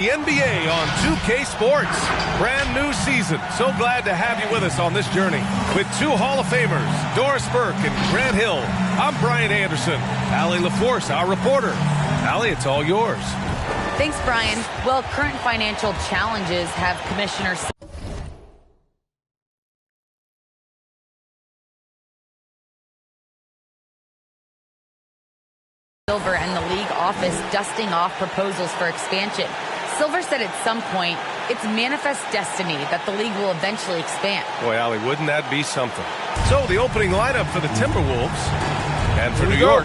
The NBA on 2K Sports. Brand new season. So glad to have you with us on this journey. With two Hall of Famers, Doris Burke and Grant Hill. I'm Brian Anderson. Allie LaForce, our reporter. Allie, it's all yours. Thanks, Brian. Well, current financial challenges have Commissioner Silver and the league office dusting off proposals for expansion. Silver said at some point, it's manifest destiny that the league will eventually expand. Boy, Allie, wouldn't that be something? So the opening lineup for the Timberwolves and for New York.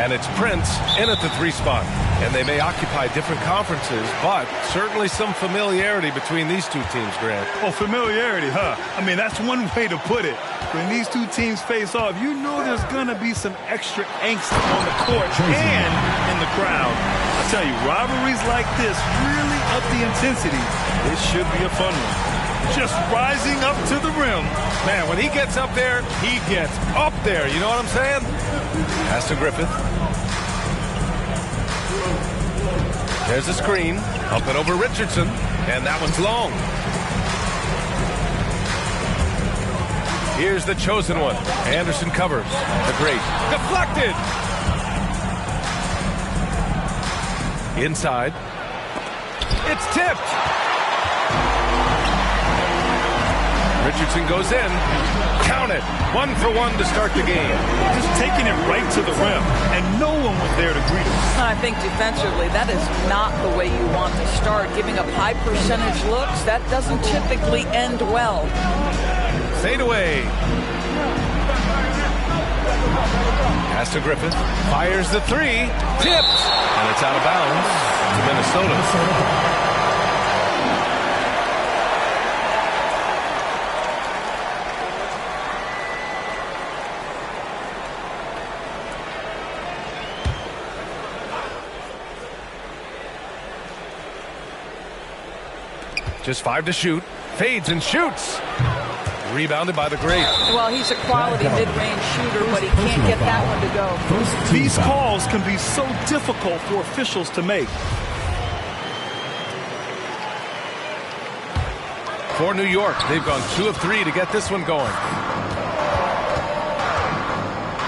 And it's Prince in at the 3 spot. And they may occupy different conferences, but certainly some familiarity between these two teams, Grant. Oh, familiarity, huh? I mean, that's one way to put it. When these two teams face off, you know there's going to be some extra angst on the court and in the crowd. I tell you, rivalries like this really up the intensity. It should be a fun one. Just rising up to the rim. Man, when he gets up there, he gets up there. You know what I'm saying? Pass to Griffith. There's a screen. Up and over Richardson. And that one's long. Here's the chosen one. Anderson covers. The great. Deflected. Inside. It's tipped. Richardson goes in. Count it. 1 for 1 to start the game. Just taking it right to the rim, and no one was there to greet him. I think defensively, that is not the way you want to start. Giving up high percentage looks, that doesn't typically end well. Fade away. Pass to Griffith. Fires the 3. Tipped. And it's out of bounds to Minnesota. Just 5 to shoot. Fades and shoots. Rebounded by the great. Well, he's a quality mid-range shooter, but he can't get that one to go. These calls can be so difficult for officials to make. For New York, they've gone 2 of 3 to get this one going.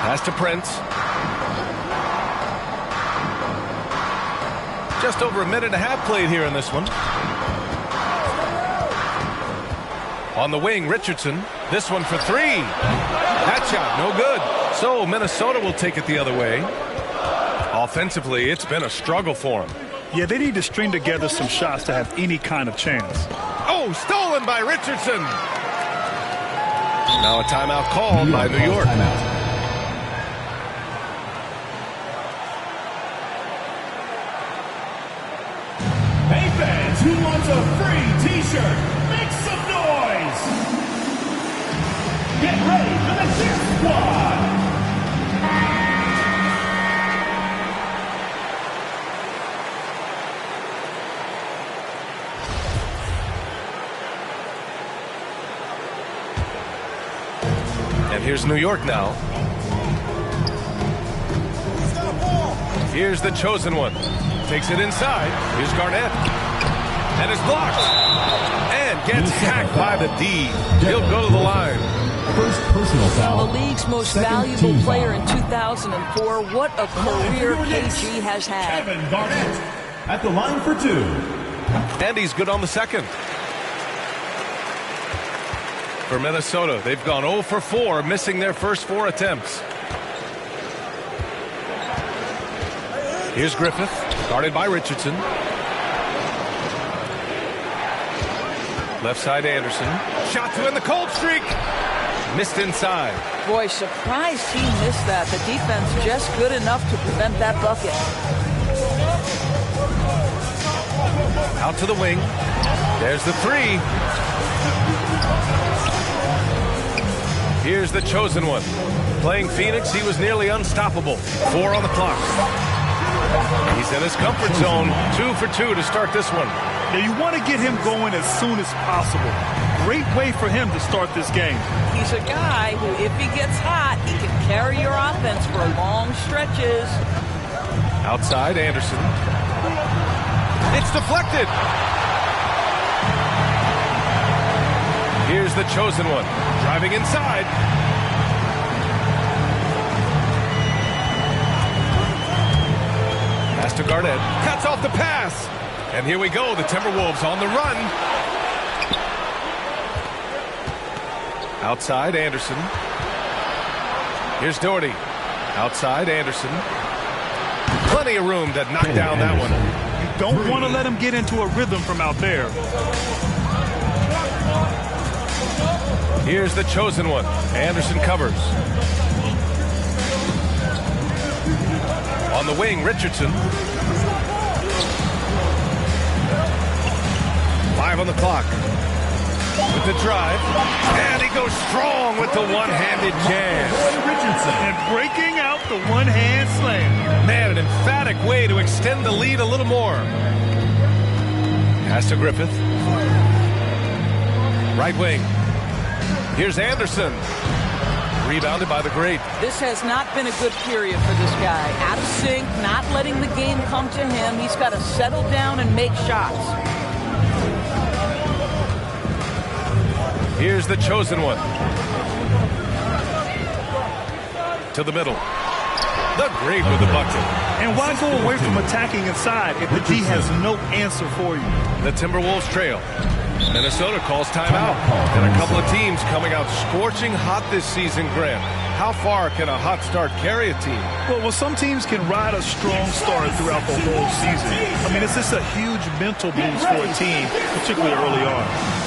Pass to Prince. Just over a minute and a half played here in this one. On the wing, Richardson. This one for 3. That shot, no good. So Minnesota will take it the other way. Offensively, it's been a struggle for them. Yeah, they need to string together some shots to have any kind of chance. Oh, stolen by Richardson. Now a timeout called by New York. Hey fans, who wants a free t-shirt? Make some noise! Get ready for the Cheer Squad! And here's New York now. Here's the chosen one. Takes it inside. Here's Garnett. And it's blocked. And gets hacked by the D. He'll go to the line. First personal foul. The league's most valuable player in 2004. What a career KG has had. Kevin Garnett at the line for 2. And he's good on the second. For Minnesota, they've gone 0 for 4, missing their first 4 attempts. Here's Griffith, guarded by Richardson. Left side Anderson. Shot to end the cold streak. Missed inside. Boy, surprised he missed that. The defense just good enough to prevent that bucket. Out to the wing. There's the 3. Here's the chosen one. Playing Phoenix, he was nearly unstoppable. 4 on the clock. He's in his comfort zone. 2 for 2 to start this one. Now, you want to get him going as soon as possible. Great way for him to start this game. He's a guy who, if he gets hot, he can carry your offense for long stretches. Outside, Anderson. It's deflected. Here's the chosen one, driving inside. Pass to Garnett. Cuts off the pass. And here we go, the Timberwolves on the run. Outside, Anderson. Here's Doherty. Outside, Anderson. Plenty of room to knock down that one. You don't want to let him get into a rhythm from out there. Here's the chosen one. Anderson covers. On the wing, Richardson. 5 on the clock. With the drive. And he goes strong with the one-handed jam. And breaking out the one-hand slam. Man, an emphatic way to extend the lead a little more. Pass to Griffith. Right wing. Here's Anderson. Rebounded by the great. This has not been a good period for this guy. Out of sync, not letting the game come to him. He's got to settle down and make shots. Here's the chosen one. To the middle. The great with the bucket. And why go away from attacking inside if the D has no answer for you? The Timberwolves trail. Minnesota calls timeout. And a couple of teams coming out scorching hot this season, Grant. How far can a hot start carry a team? Well, some teams can ride a strong start throughout the whole season. I mean, it's just a huge mental boost for a team, particularly early on.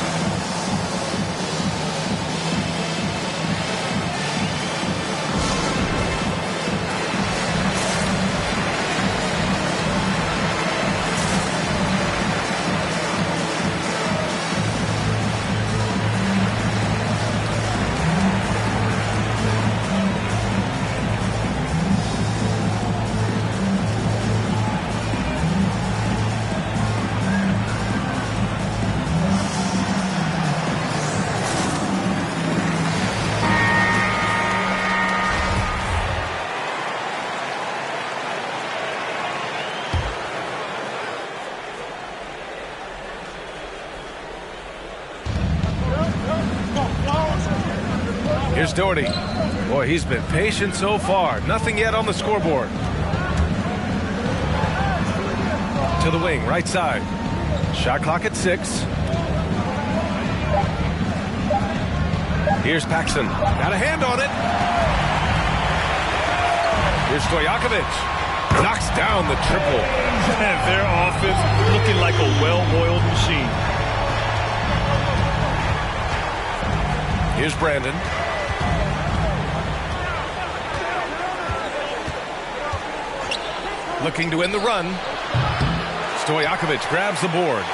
Here's Doherty. Boy, he's been patient so far. Nothing yet on the scoreboard. To the wing, right side. Shot clock at 6. Here's Paxson. Got a hand on it. Here's Stojakovic. Knocks down the triple. And their offense looking like a well-oiled machine. Here's Brandon. Looking to win the run. Stojakovic grabs the board.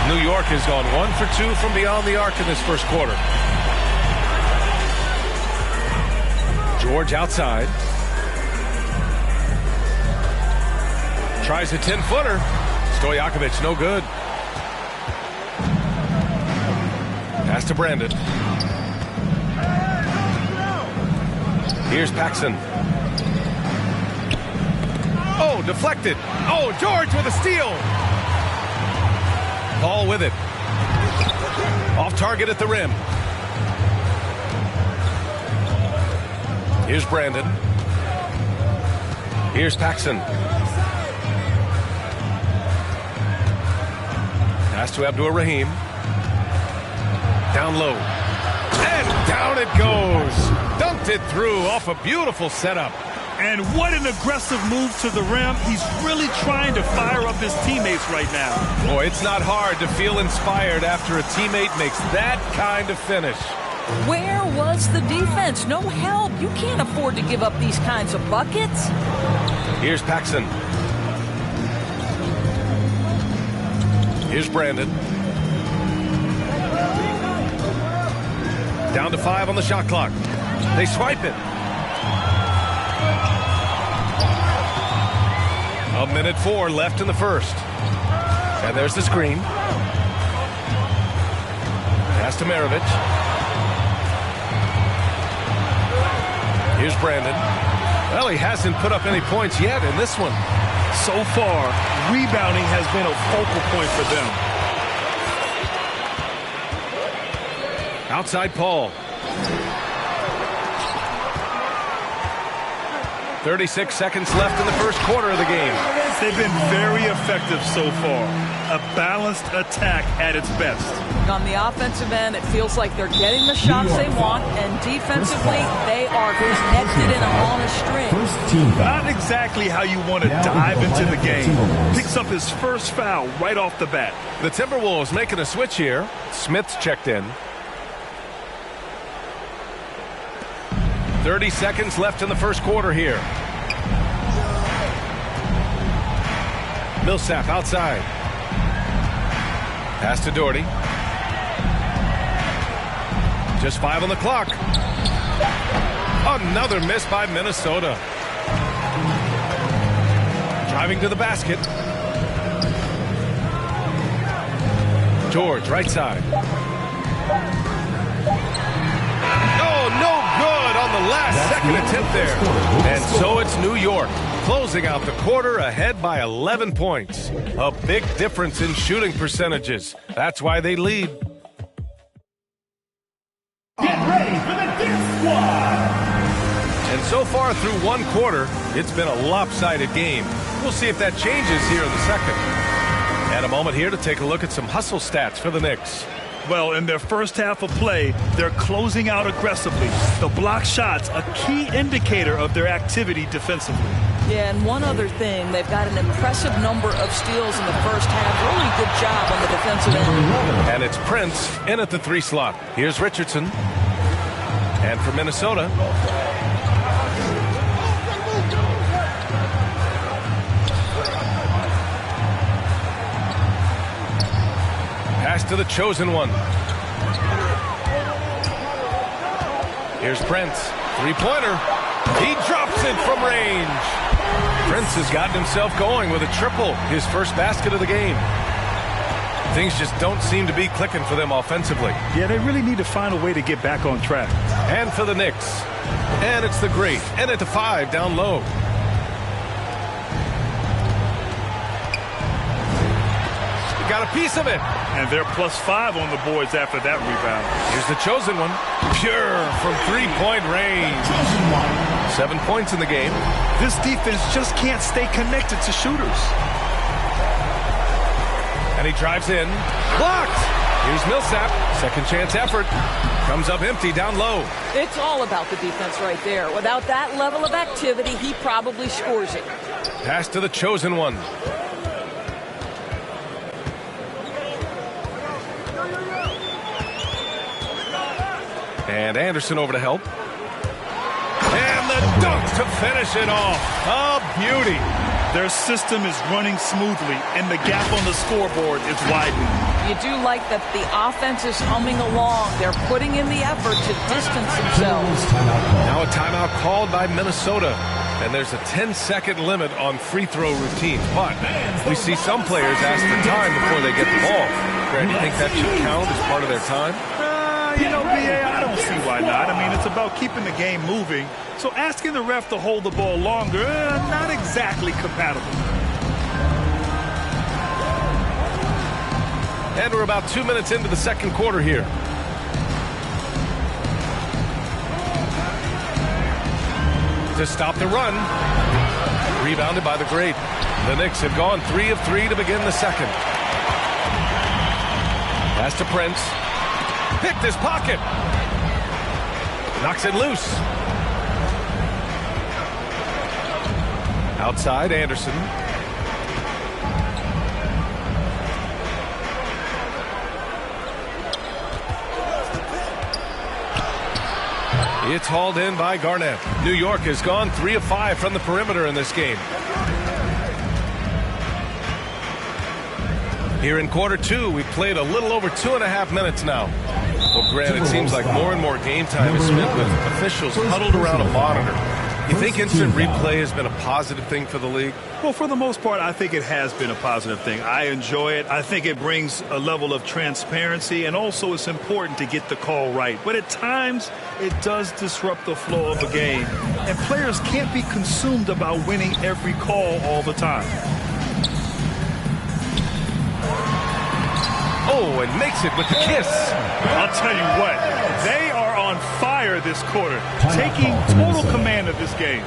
New York has gone 1 for 2 from beyond the arc in this first quarter. George outside. Tries a 10-footer. Stojakovic no good. Pass to Brandon. Here's Paxson. Oh, deflected. Oh, George with a steal. Paul with it. Off target at the rim. Here's Brandon. Here's Paxson. Pass to Abdur-Rahim. Down low. And down it goes. Dumped it through off a beautiful setup. And what an aggressive move to the rim. He's really trying to fire up his teammates right now. Boy, it's not hard to feel inspired after a teammate makes that kind of finish. Where was the defense? No help. You can't afford to give up these kinds of buckets. Here's Paxson. Here's Brandon. Down to 5 on the shot clock. They swipe it. A minute 4 left in the first. And there's the screen. Pass to Maravich. Here's Brandon. Well, he hasn't put up any points yet in this one. So far, rebounding has been a focal point for them. Outside Paul. 36 seconds left in the first quarter of the game. They've been very effective so far. A balanced attack at its best. On the offensive end, it feels like they're getting the shots they want, and defensively, they are connected and on a string. Not exactly how you want to dive into the game. Picks up his first foul right off the bat. The Timberwolves making a switch here. Smith's checked in. 30 seconds left in the first quarter here. Millsap outside. Pass to Doherty. Just 5 on the clock. Another miss by Minnesota. Driving to the basket. George, right side. Oh, no good on the last second attempt there. And so it's New York, closing out the quarter ahead by 11 points. A big difference in shooting percentages. That's why they lead. Get ready for the Dip Squad. And so far through one quarter, it's been a lopsided game. We'll see if that changes here in the second. And a moment here to take a look at some hustle stats for the Knicks. Well, in their first half of play, they're closing out aggressively. The block shots, a key indicator of their activity defensively. Yeah, and one other thing, they've got an impressive number of steals in the first half. Really good job on the defensive end. And it's Prince in at the 3 slot. Here's Richardson. And for Minnesota, pass to the chosen one. Here's Prince. 3-pointer. He drops it from range. Prince has gotten himself going with a triple, his first basket of the game. Things just don't seem to be clicking for them offensively. Yeah, they really need to find a way to get back on track. And for the Knicks. And it's the Great. And at the 5 down low. Got a piece of it. And they're +5 on the boards after that rebound. Here's the chosen one. Pure from 3-point range. 7 points in the game. This defense just can't stay connected to shooters. And he drives in. Blocked. Here's Millsap. Second chance effort. Comes up empty down low. It's all about the defense right there. Without that level of activity, he probably scores it. Pass to the chosen one. And Anderson over to help. And the dunk to finish it off. A beauty. Their system is running smoothly, and the gap on the scoreboard is widening. You do like that the offense is humming along. They're putting in the effort to distance themselves. Now a timeout called by Minnesota. And there's a 10-second limit on free throw routines. But we see some players ask for time before they get the ball. Grant, do you think that should count as part of their time? You know, BA, I don't see why not. I mean, it's about keeping the game moving. So asking the ref to hold the ball longer, not exactly compatible. And we're about 2 minutes into the second quarter here. To stop the run. Rebounded by the Great. The Knicks have gone 3 of 3 to begin the second. Pass to Prince. Picked his pocket. Knocks it loose. Outside, Anderson. It's hauled in by Garnett. New York has gone 3 of 5 from the perimeter in this game. Here in quarter 2, we've played a little over 2.5 minutes now. Well, Grant, it seems like more and more game time is spent with officials huddled around a monitor. You think instant replay has been a positive thing for the league? Well, for the most part, I think it has been a positive thing. I enjoy it. I think it brings a level of transparency, and also it's important to get the call right. But at times, it does disrupt the flow of a game, and players can't be consumed about winning every call all the time. Oh, and makes it with the kiss. I'll tell you what, they are on fire this quarter, taking total command of this game.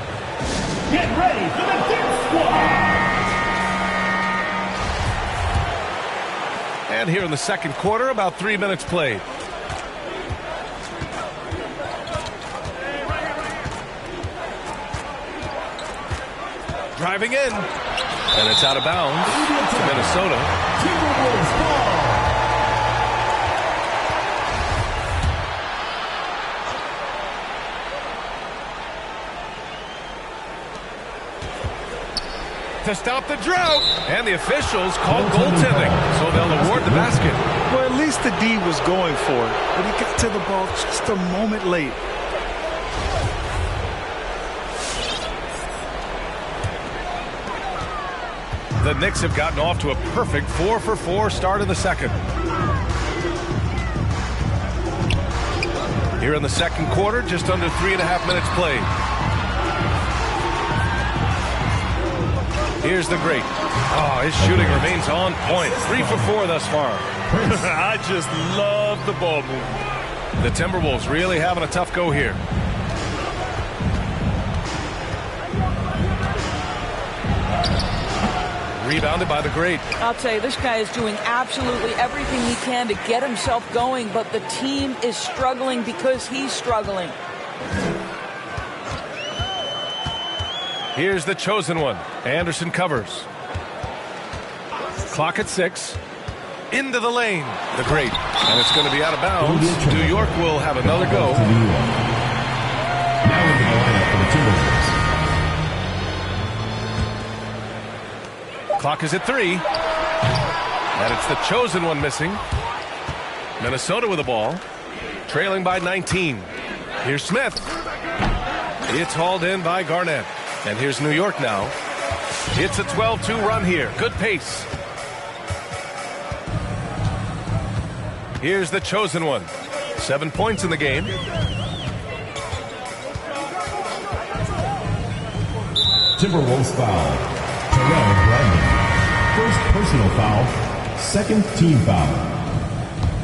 Get ready for the Dirt Squad. And here in the second quarter, about 3 minutes played. Driving in. And it's out of bounds to Minnesota. Timberwolves ball. To stop the drought. And the officials called goaltending, so they'll award the basket. Well, at least the D was going for it, but he got to the ball just a moment late. The Knicks have gotten off to a perfect 4-for-4 start in the second. Here in the second quarter, just under 3.5 minutes played. Here's the great. Oh, his shooting remains on point. 3-for-4 thus far. I just love the ball movement. The Timberwolves really having a tough go here. Rebounded by the great. I'll tell you, this guy is doing absolutely everything he can to get himself going, but the team is struggling because he's struggling. Here's the chosen one. Anderson covers. Clock at 6. Into the lane. The great. And it's going to be out of bounds. New York will have another go. Now into the lineup for the Timberwolves. Clock is at 3. And it's the chosen one missing. Minnesota with the ball. Trailing by 19. Here's Smith. It's hauled in by Garnett. And here's New York now. It's a 12-2 run here. Good pace. Here's the chosen one. 7 points in the game. Timberwolves foul. Terrell Brandon. First personal foul. Second team foul.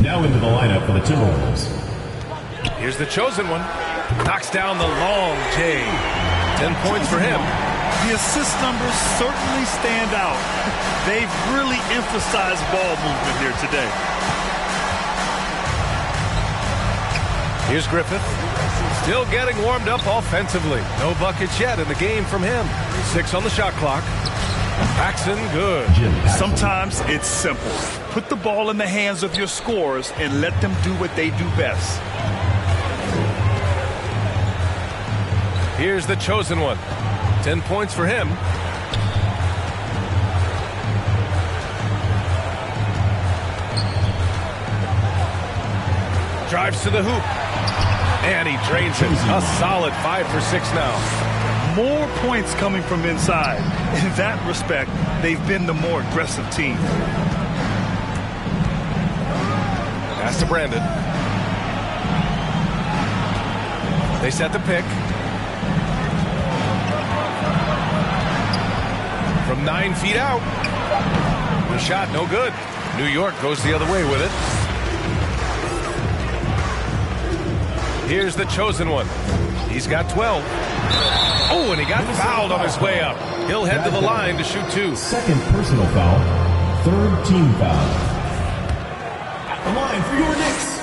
Now into the lineup for the Timberwolves. Here's the chosen one. Knocks down the long J. 10 points for him. The assist numbers certainly stand out. They've really emphasized ball movement here today. Here's Griffith. Still getting warmed up offensively. No buckets yet in the game from him. 6 on the shot clock. Paxson, good. Sometimes it's simple. Put the ball in the hands of your scorers and let them do what they do best. Here's the chosen one. 10 points for him. Drives to the hoop. And he drains it. A solid 5 for 6 now. More points coming from inside. In that respect, they've been the more aggressive team. Pass to Brandon. They set the pick. From 9 feet out. The shot no good. New York goes the other way with it. Here's the chosen one. He's got 12. Oh, and he got fouled on his way up. He'll head to the line to shoot 2. Second personal foul. Third team foul. At the line for your Knicks,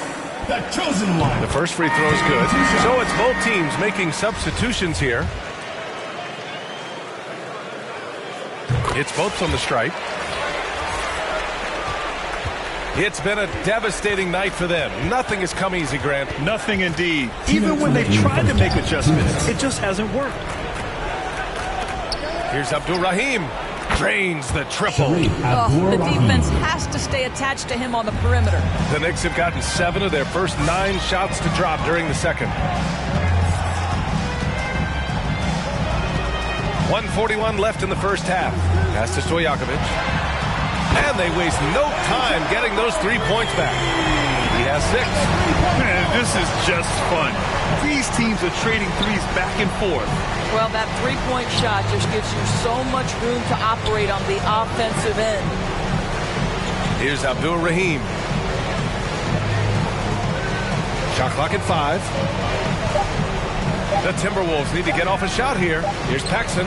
the chosen one. The first free throw is good. So it's both teams making substitutions here. It's both from the stripe. It's been a devastating night for them. Nothing has come easy, Grant. Nothing indeed. Even when they've tried to make adjustments, it just hasn't worked. Here's Abdul Rahim. Drains the triple. Oh, the defense has to stay attached to him on the perimeter. The Knicks have gotten 7 of their first 9 shots to drop during the second. 1:41 left in the first half. Pass to Stojakovic. And they waste no time getting those 3 points back. He has 6. Man, this is just fun. These teams are trading threes back and forth. Well, that three-point shot just gives you so much room to operate on the offensive end. Here's Abdul Rahim. Shot clock at 5. The Timberwolves need to get off a shot here. Here's Paxson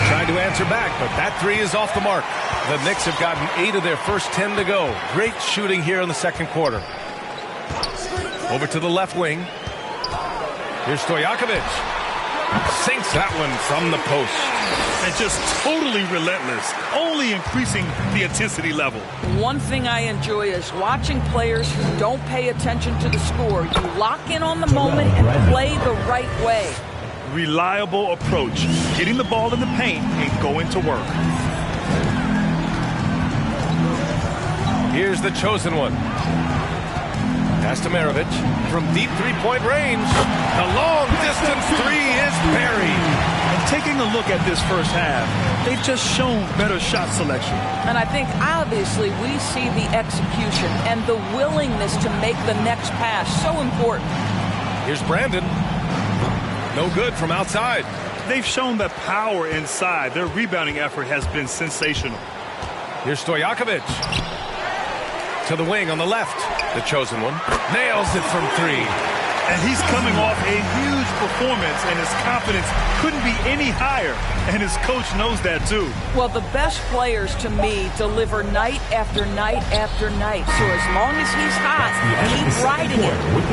trying to answer back, but that three is off the mark. The Knicks have gotten 8 of their first 10 to go. Great shooting here in the second quarter. Over to the left wing. Here's Stojakovic. Sinks that one from the post. And just totally relentless, only increasing the intensity level. One thing I enjoy is watching players who don't pay attention to the score. You lock in on the moment and play the right way. Reliable approach, getting the ball in the paint and going to work. Here's the chosen one. Pass to Maravich from deep three-point range. The long-distance three is buried. And taking a look at this first half, they've just shown better shot selection. And I think obviously we see the execution and the willingness to make the next pass so important. Here's Brandon. No good from outside. They've shown that power inside. Their rebounding effort has been sensational. Here's Stojakovic. To the wing on the left. The chosen one nails it from 3. And he's coming off a huge performance, and his confidence couldn't be any higher. And his coach knows that, too. Well, the best players, to me, deliver night after night after night. So as long as he's hot, keep riding it.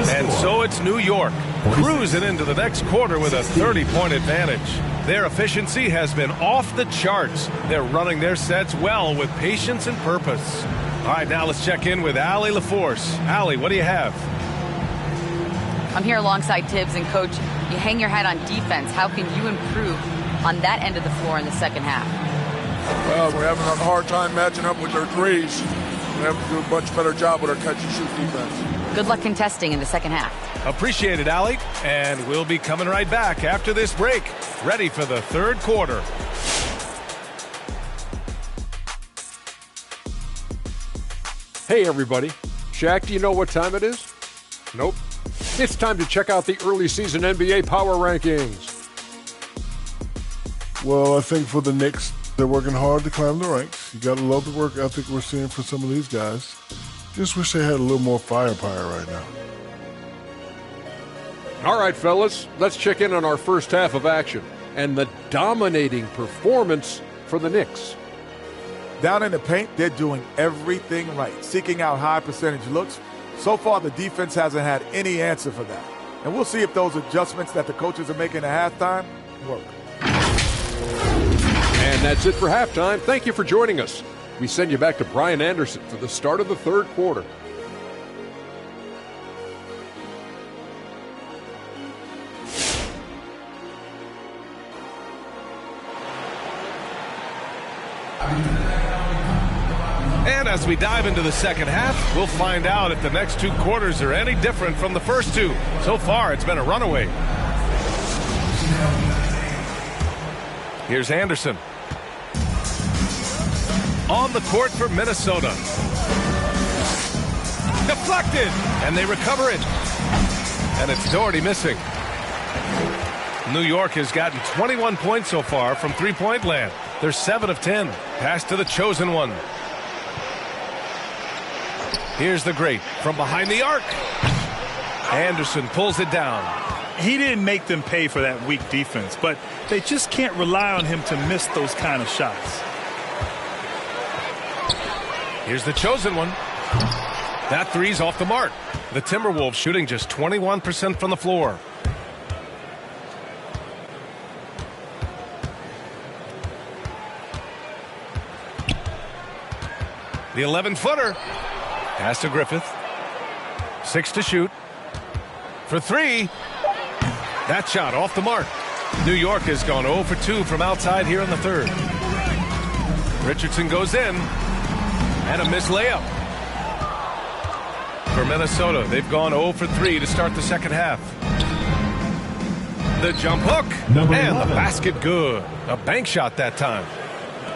And so it's New York, cruising into the next quarter with a 30-point advantage. Their efficiency has been off the charts. They're running their sets well with patience and purpose. All right, now let's check in with Allie LaForce. Allie, what do you have? I'm here alongside Tibbs, and Coach, you hang your hat on defense. How can you improve on that end of the floor in the second half? Well, we're having a hard time matching up with their threes. We have to do a much better job with our catch-and-shoot defense. Good luck contesting in the second half. Appreciate it, Allie. And we'll be coming right back after this break. Ready for the third quarter. Hey, everybody. Shaq, do you know what time it is? Nope. It's time to check out the early season NBA Power Rankings. Well, I think for the Knicks, they're working hard to climb the ranks. You got to love the work ethic we're seeing for some of these guys. Just wish they had a little more firepower right now. All right, fellas, let's check in on our first half of action and the dominating performance for the Knicks. Down in the paint, they're doing everything right, seeking out high percentage looks. So far, the defense hasn't had any answer for that. And we'll see if those adjustments that the coaches are making at halftime work. And that's it for halftime. Thank you for joining us. We send you back to Brian Anderson for the start of the third quarter. And as we dive into the second half, we'll find out if the next 2 quarters are any different from the first 2. So far, it's been a runaway. Here's Anderson. On the court for Minnesota. Deflected, and they recover it. And it's Doherty missing. New York has gotten 21 points so far from three-point land. They're 7 of 10. Pass to the chosen one. Here's the great from behind the arc. Anderson pulls it down. He didn't make them pay for that weak defense, but they just can't rely on him to miss those kind of shots. Here's the chosen one. That three's off the mark. The Timberwolves shooting just 21% from the floor. The 11-footer. Pass to Griffith. 6 to shoot. For 3. That shot off the mark. New York has gone 0 for 2 from outside here in the third. Richardson goes in. And a missed layup. For Minnesota, they've gone 0 for 3 to start the second half. The jump hook. And the basket good. A bank shot that time.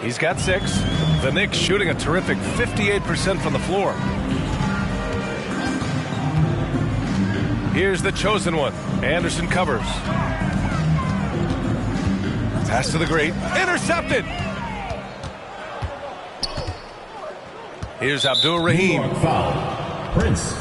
He's got 6. The Knicks shooting a terrific 58% from the floor. Here's the chosen one. Anderson covers. Pass to the great. Intercepted. Here's Abdul Rahim. Foul. Prince.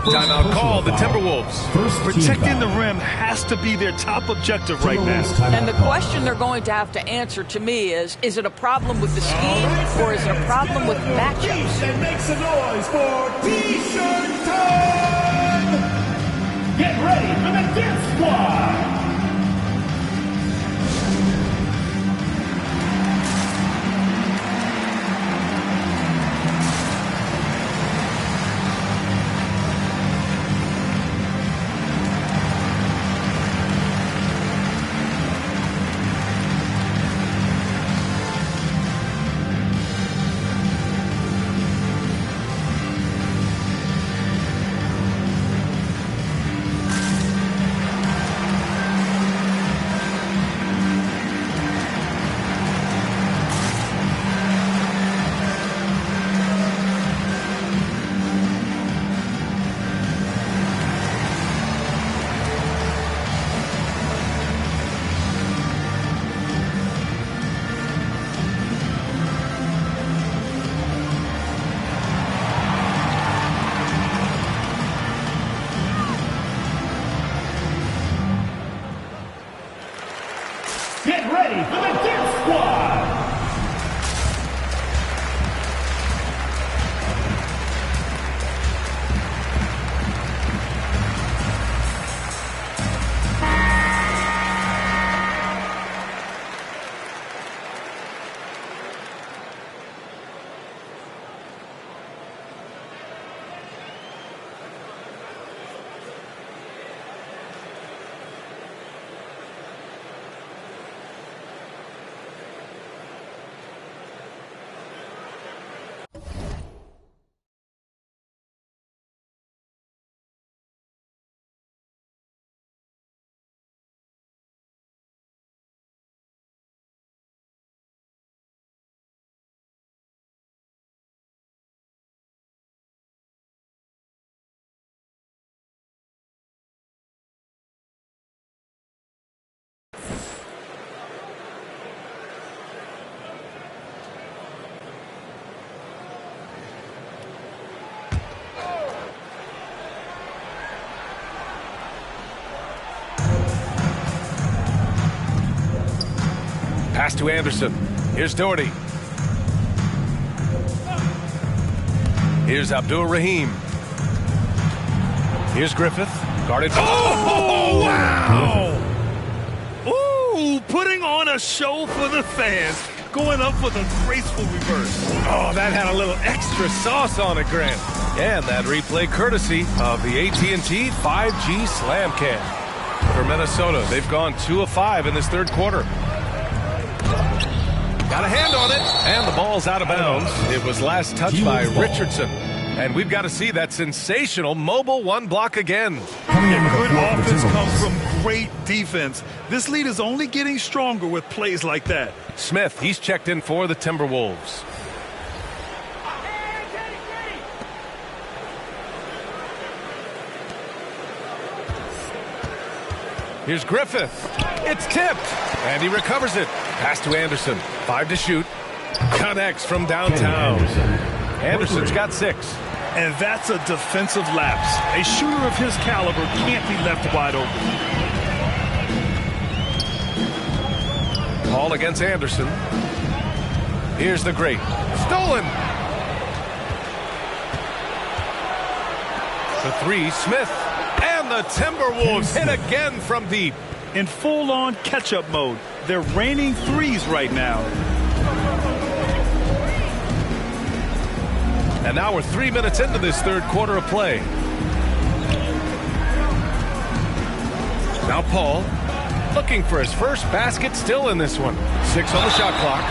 Timeout call, the Timberwolves. Protecting the rim has to be their top objective right now. And the question they're going to have to answer to me is it a problem with the scheme or is it a problem with matchups? And make some noise for T-shirt time! Get ready for the Dip Squad! Get ready for the Dip Squad! Pass to Anderson. Here's Doherty. Here's Abdul-Rahim. Here's Griffith. Guarded. Oh, wow! Ooh, putting on a show for the fans. Going up with a graceful reverse. Oh, that had a little extra sauce on it, Grant. And that replay courtesy of the AT&T 5G Slam Cam. For Minnesota, they've gone 2 of 5 in this third quarter. Got a hand on it, and the ball's out of bounds. It was last touched by Richardson. And we've got to see that sensational mobile one block again. And good offense comes from great defense. This lead is only getting stronger with plays like that. Smith, he's checked in for the Timberwolves. Here's Griffith. It's tipped, and he recovers it. Pass to Anderson. 5 to shoot. Connects from downtown. Anderson's got 6. And that's a defensive lapse. A shooter of his caliber can't be left wide open. Ball against Anderson. Here's the great. Stolen. The 3, Smith. And the Timberwolves hit again from deep. In full-on catch-up mode. They're raining threes right now. And now we're 3 minutes into this third quarter of play. Now Paul looking for his first basket, still in this one. 6 on the shot clock.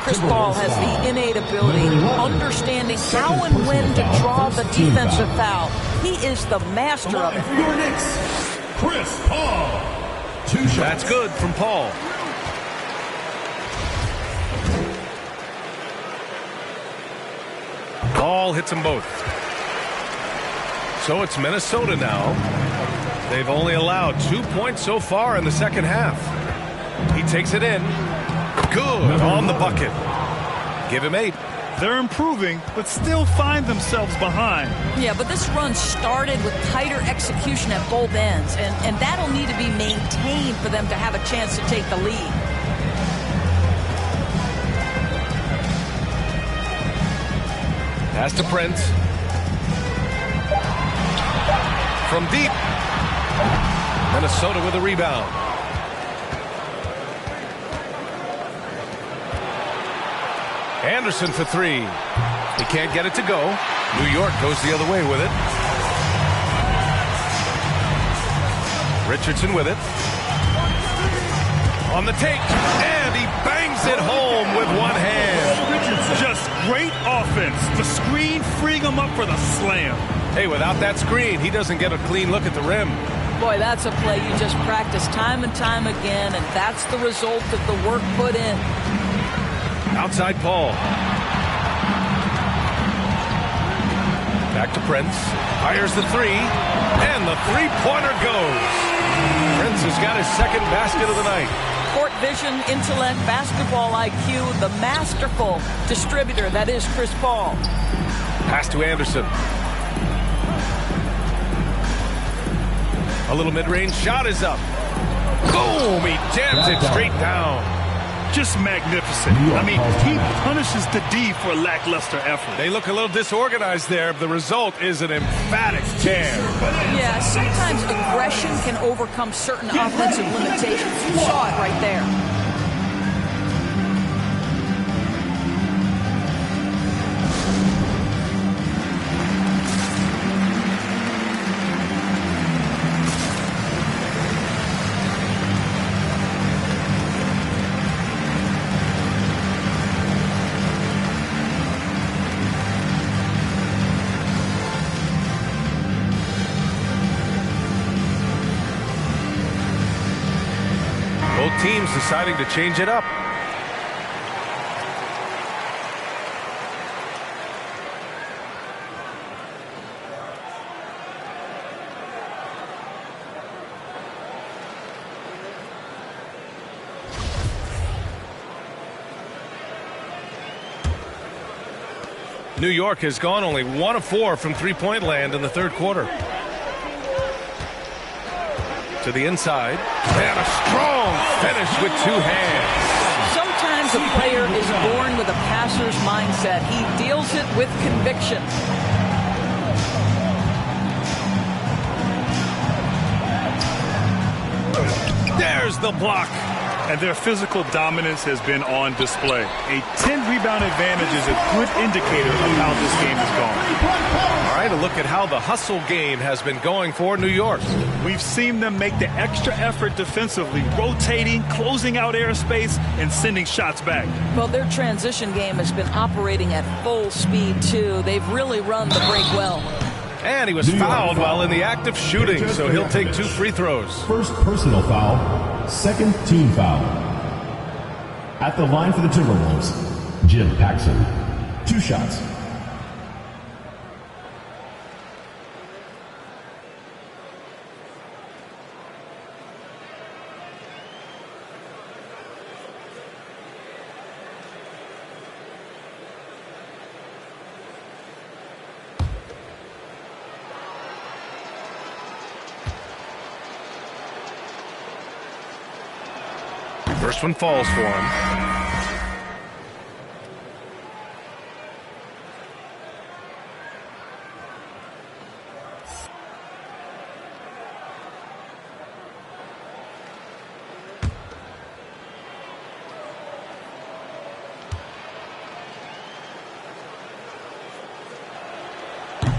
Chris Paul has the innate ability, understanding how and when to draw the defensive foul. He is the master of it. For your Knicks, Chris Paul. 2 shots. That's good from Paul. Paul hits them both. So it's Minnesota now. They've only allowed 2 points so far in the second half. He takes it in. Good on the bucket. Give him 8. They're improving, but still find themselves behind. Yeah, but this run started with tighter execution at both ends, and that'll need to be maintained for them to have a chance to take the lead. Pass to Prince. From deep. Minnesota with a rebound. Anderson for three. He can't get it to go. New York goes the other way with it. Richardson with it. On the take. And he bangs it home with one hand. Just great offense. The screen freeing him up for the slam. Hey, without that screen, he doesn't get a clean look at the rim. Boy, that's a play you just practice time and time again, and that's the result of the work put in. Outside Paul. Back to Prince. Fires the three. And the three-pointer goes. Prince has got his second basket of the night. Court vision, intellect, basketball IQ, the masterful distributor that is Chris Paul. Pass to Anderson. A little mid-range shot is up. Boom! He jams it straight down. Just magnificent. I mean, he punishes the D for lackluster effort. They look a little disorganized there. The result is an emphatic jam. Yeah, sometimes aggression can overcome certain offensive limitations. You saw it right there. Both teams deciding to change it up. New York has gone only 1 of 4 from three-point land in the third quarter. To the inside, and a strong finish with two hands. Sometimes a player is born with a passer's mindset. He deals it with conviction. There's the block. And their physical dominance has been on display. A 10-rebound advantage is a good indicator of how this game is going. All right, a look at how the hustle game has been going for New York. We've seen them make the extra effort defensively, rotating, closing out airspace, and sending shots back. Well, their transition game has been operating at full speed, too. They've really run the break well. And he was fouled while in the act of shooting, so he'll take 2 free throws. First personal foul, second team foul. At the line for the Timberwolves, Jim Paxson. 2 shots. First one falls for him.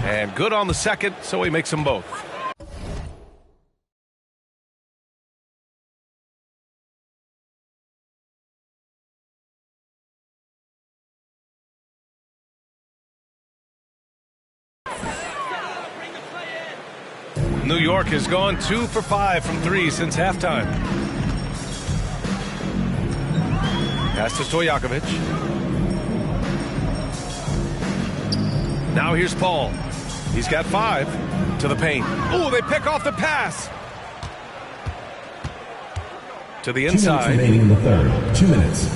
And good on the second, so he makes them both. New York has gone 2 for 5 from 3 since halftime. Pass to Stojakovic. Now here's Paul. He's got 5 to the paint. Oh, they pick off the pass. To the inside. 2 minutes remaining in the third. 2 minutes.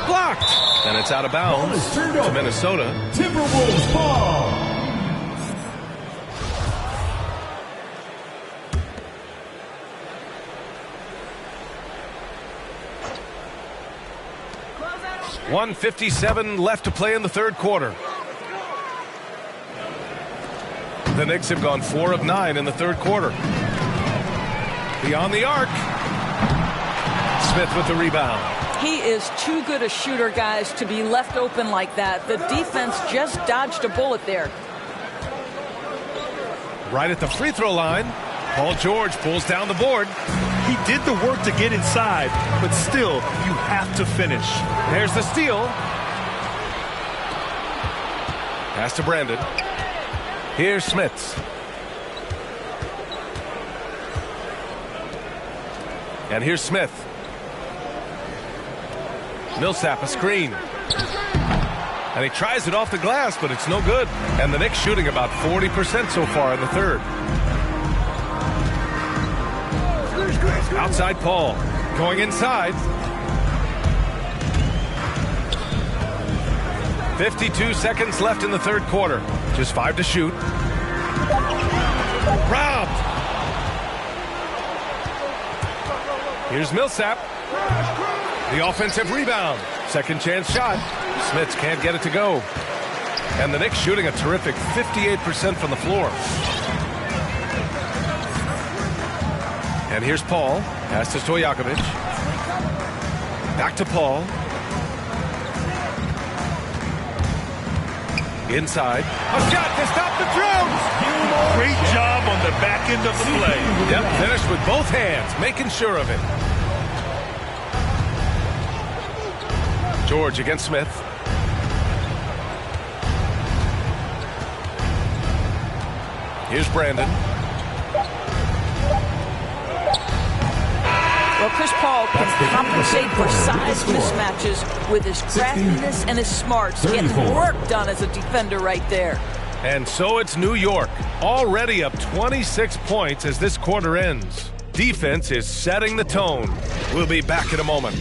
Blocked. And it's out of bounds to Minnesota. Timberwolves ball. .157 left to play in the third quarter. The Knicks have gone 4 of 9 in the third quarter. Beyond the arc. Smith with the rebound. He is too good a shooter, guys, to be left open like that. The defense just dodged a bullet there. Right at the free throw line, Paul George pulls down the board. He did the work to get inside, but still, you have to finish. There's the steal. Pass to Brandon. Here's Smits. And here's Smith. Millsap a screen. And he tries it off the glass, but it's no good. And the Knicks shooting about 40% so far in the third. Outside Paul. Going inside. 52 seconds left in the third quarter. Just 5 to shoot. Robbed. Here's Millsap. The offensive rebound. Second chance shot. Smits can't get it to go. And the Knicks shooting a terrific 58% from the floor. And here's Paul. Pass to Stojakovic. Back to Paul. Inside. A shot to stop the Drones. Great job on the back end of the play. Yep, finished with both hands, making sure of it. George against Smith. Here's Brandon. Well, Chris Paul can compensate for size mismatches with his craftiness and his smarts. Getting work done as a defender right there. And so it's New York, already up 26 points as this quarter ends. Defense is setting the tone. We'll be back in a moment.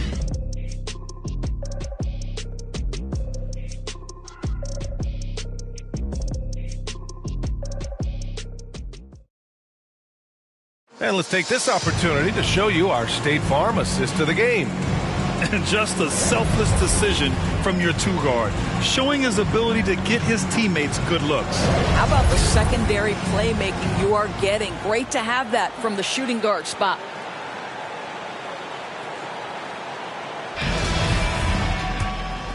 And let's take this opportunity to show you our State Farm assist to the game. And just a selfless decision from your two guard, showing his ability to get his teammates good looks. How about the secondary playmaking you are getting? Great to have that from the shooting guard spot.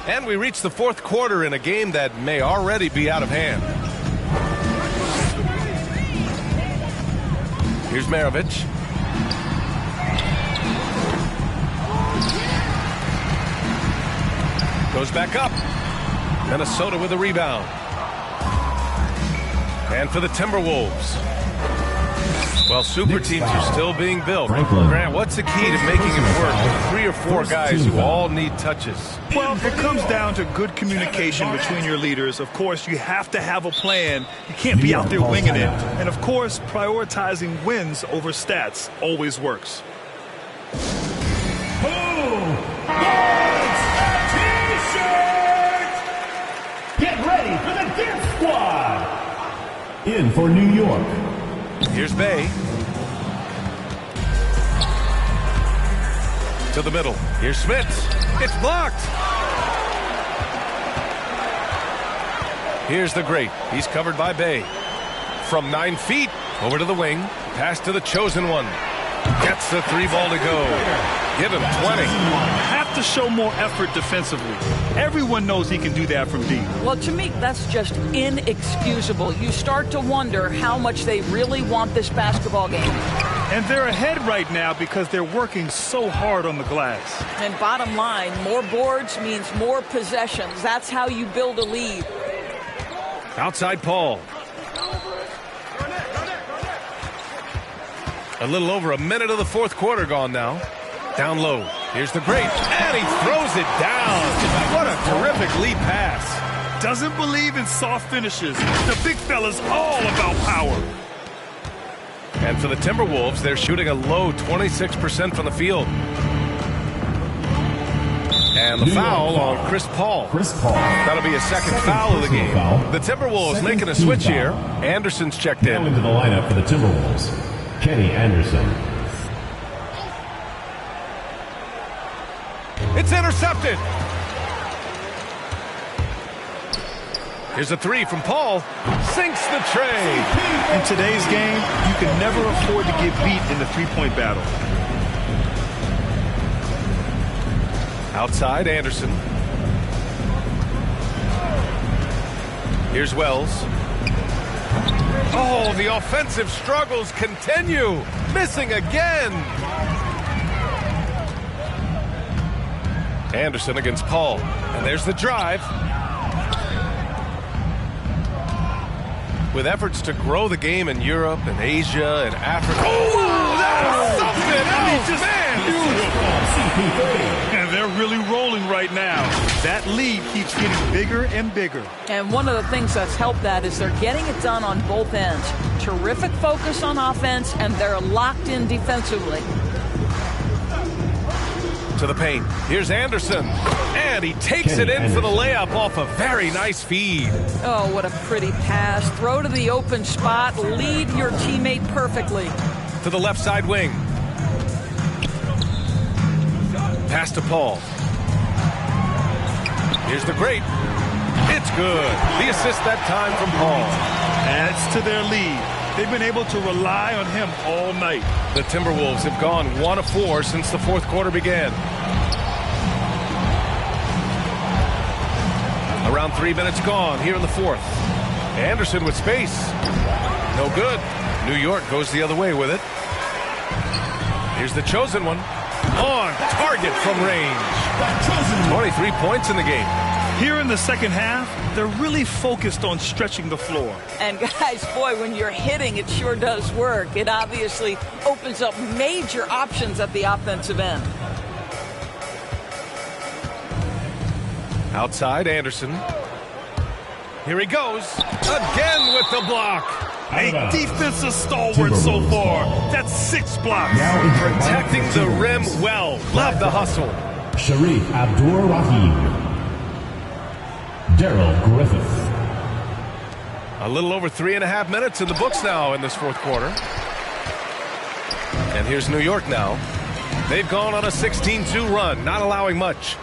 And we reach the fourth quarter in a game that may already be out of hand. Here's Maravich. Goes back up. Minnesota with a rebound. And for the Timberwolves. Well, super teams are still being built. Grant, what's the key to making it work with 3 or 4 guys who all need touches? Well, it comes down to good communication between your leaders. Of course, you have to have a plan. You can't be out there winging it. And, of course, prioritizing wins over stats always works. Get ready for the Dip Squad. In for New York. Here's Bay. To the middle. Here's Smits. It's blocked. Here's the great. He's covered by Bay. From 9 feet, over to the wing. Pass to the chosen one. Gets the 3 ball to go. Give him 20. Have to show more effort defensively. Everyone knows he can do that from deep. Well, to me, that's just inexcusable. You start to wonder how much they really want this basketball game. And they're ahead right now because they're working so hard on the glass. And bottom line, more boards means more possessions. That's how you build a lead. Outside Paul. A little over a minute of the fourth quarter gone now. Down low. Here's the great. And he throws it down. What a terrific lead pass. Doesn't believe in soft finishes. The big fella's all about power. And for the Timberwolves, they're shooting a low 26% from the field. And the foul on Chris Paul. That'll be a second foul of the game. The Timberwolves making a switch here. Anderson's checked in. Now into the lineup for the Timberwolves, Kenny Anderson. It's intercepted. Here's a three from Paul. Sinks the tray. In today's game, you can never afford to get beat in the three-point battle. Outside, Anderson. Here's Wells. Oh, the offensive struggles continue. Missing again. Anderson against Paul. And there's the drive. With efforts to grow the game in Europe and Asia and Africa. Oh, that's something else, man! And they're really rolling right now. That lead keeps getting bigger and bigger. And one of the things that's helped that is they're getting it done on both ends. Terrific focus on offense, and they're locked in defensively. To the paint. Here's Anderson. And he takes it in for the layup off a very nice feed. Oh, what a pretty pass. Throw to the open spot. Lead your teammate perfectly. To the left side wing. Pass to Paul. Here's the great. It's good. The assist that time from Paul. Adds to their lead. They've been able to rely on him all night. The Timberwolves have gone 1 of 4 since the fourth quarter began. Around 3 minutes gone here in the fourth. Anderson with space. No good. New York goes the other way with it. Here's the chosen one. On target from range. 23 points in the game. Here in the second half, they're really focused on stretching the floor. And guys, boy, when you're hitting, it sure does work. It obviously opens up major options at the offensive end. Outside, Anderson. Here he goes. Again with the block. A defensive stalwart so far. That's 6 blocks. Protecting the rim well. Love the hustle. Sharif Abdur-Rahim. Daryl Griffith. A little over 3.5 minutes in the books now in this fourth quarter. And here's New York now. They've gone on a 16-2 run, not allowing much.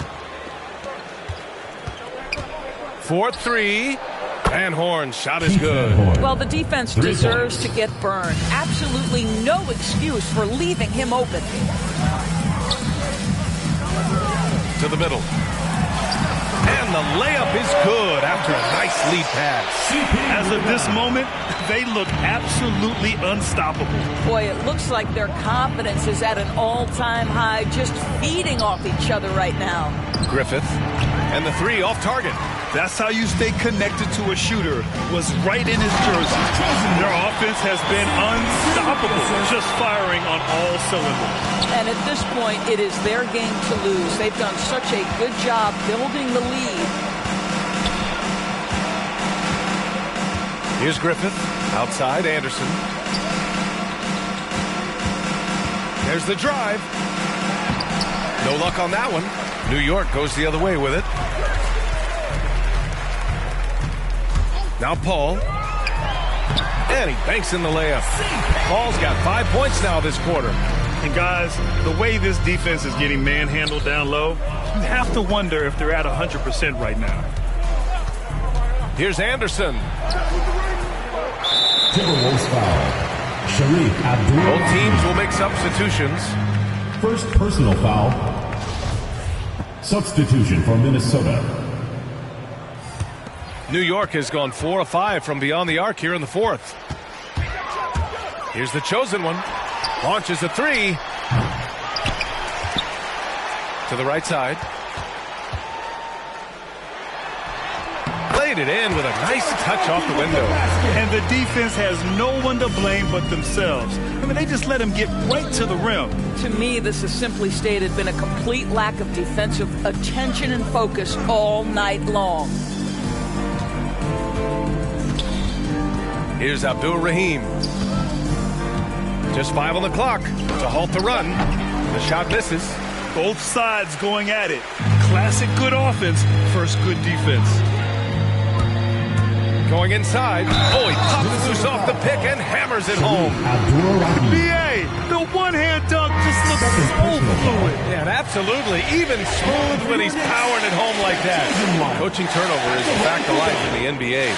4-3. Van Horn's shot is good. Well, the defense deserves to get burned. Absolutely no excuse for leaving him open. To the middle. And the layup is good after a nice lead pass. As of this moment, they look absolutely unstoppable. Boy, it looks like their confidence is at an all-time high, just feeding off each other right now. Griffith. And the three off target. That's how you stay connected to a shooter. Was right in his jersey. Their offense has been unstoppable, just firing on all cylinders. And at this point, it is their game to lose. They've done such a good job building the lead. Here's Griffith. Outside, Anderson. There's the drive. No luck on that one. New York goes the other way with it. Now Paul. And he banks in the layup. Paul's got 5 points now this quarter. And guys, the way this defense is getting manhandled down low, you have to wonder if they're at 100% right now. Here's Anderson. Timberwolves foul. Sharif Abdur. Both teams will make substitutions. First personal foul. Substitution for Minnesota. New York has gone 4 of 5 from beyond the arc here in the fourth. Here's the chosen one. Launches a three. To the right side. Played it in with a nice touch off the window. And the defense has no one to blame but themselves. I mean, they just let him get right to the rim. To me, this has simply stated been a complete lack of defensive attention and focus all night long. Here's Abdur-Rahim. Just 5 on the clock to halt the run. The shot misses. Both sides going at it. Classic good offense, first good defense. Going inside. Oh, he pops loose off the pick and hammers it home. B.A., the one-hand dunk just looks so fluid. Yeah, and absolutely. Even smooth when he's powering it home like that. Coaching turnover is a fact of life in the NBA.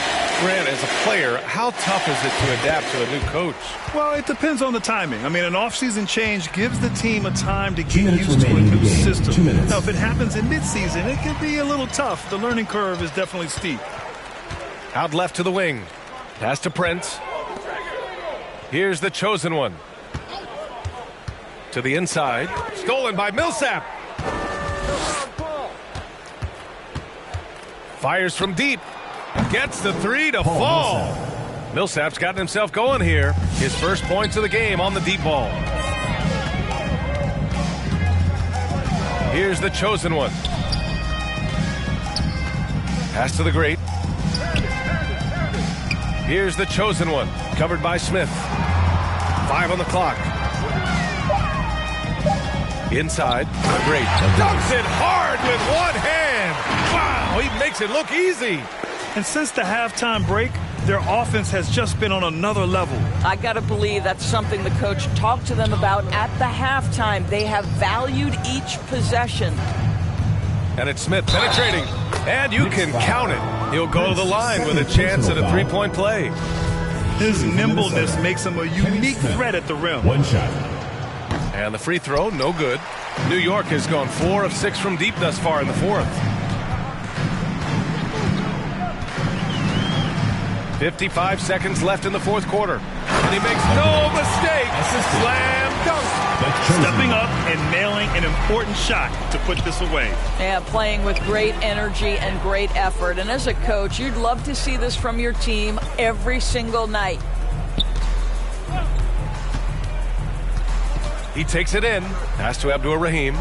Grant, as a player, how tough is it to adapt to a new coach? Well, it depends on the timing. I mean, an off-season change gives the team a time to get used to a new system. Now, if it happens in mid-season, it can be a little tough. The learning curve is definitely steep. Out left to the wing. Pass to Prince. Here's the chosen one. To the inside. Stolen by Millsap. Fires from deep. Gets the three to fall. Millsap's gotten himself going here. His first points of the game on the deep ball. Here's the chosen one. Pass to the great. Here's the chosen one. Covered by Smith. 5 on the clock. Inside. The great. Dunks it hard with one hand. Wow, he makes it look easy. And since the halftime break, their offense has just been on another level. I got to believe that's something the coach talked to them about at the halftime. They have valued each possession. And it's Smith penetrating. And you can count it. He'll go to the line with a chance at a three-point play. His nimbleness makes him a unique threat at the rim. One shot. And the free throw, no good. New York has gone 4 of 6 from deep thus far in the fourth. 55 seconds left in the fourth quarter. And he makes no mistake. Slam dunk. Stepping up and nailing an important shot to put this away. Yeah, playing with great energy and great effort. And as a coach, you'd love to see this from your team every single night. He takes it in. Pass to Abdur-Rahim.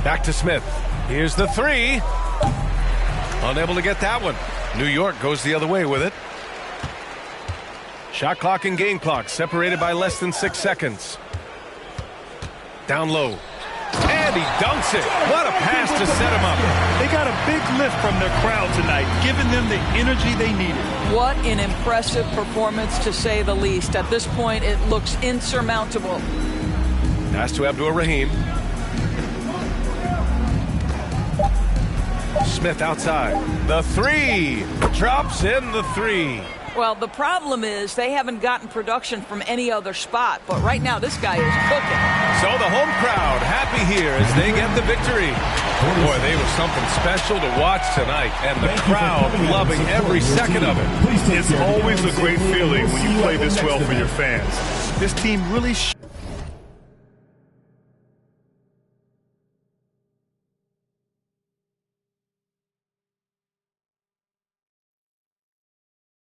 Back to Smith. Here's the three. Unable to get that one. New York goes the other way with it. Shot clock and game clock separated by less than 6 seconds. Down low. And he dunks it. What a pass to set him up. They got a big lift from their crowd tonight, giving them the energy they needed. What an impressive performance, to say the least. At this point, it looks insurmountable. Pass to Abdur-Rahim. Smith outside. The three. Drops in the three. Well, the problem is they haven't gotten production from any other spot, but right now this guy is cooking. So the home crowd happy here as they get the victory. Boy, they were something special to watch tonight, and the crowd loving every second of it. It's always a great feeling when you play this well for your fans. This team really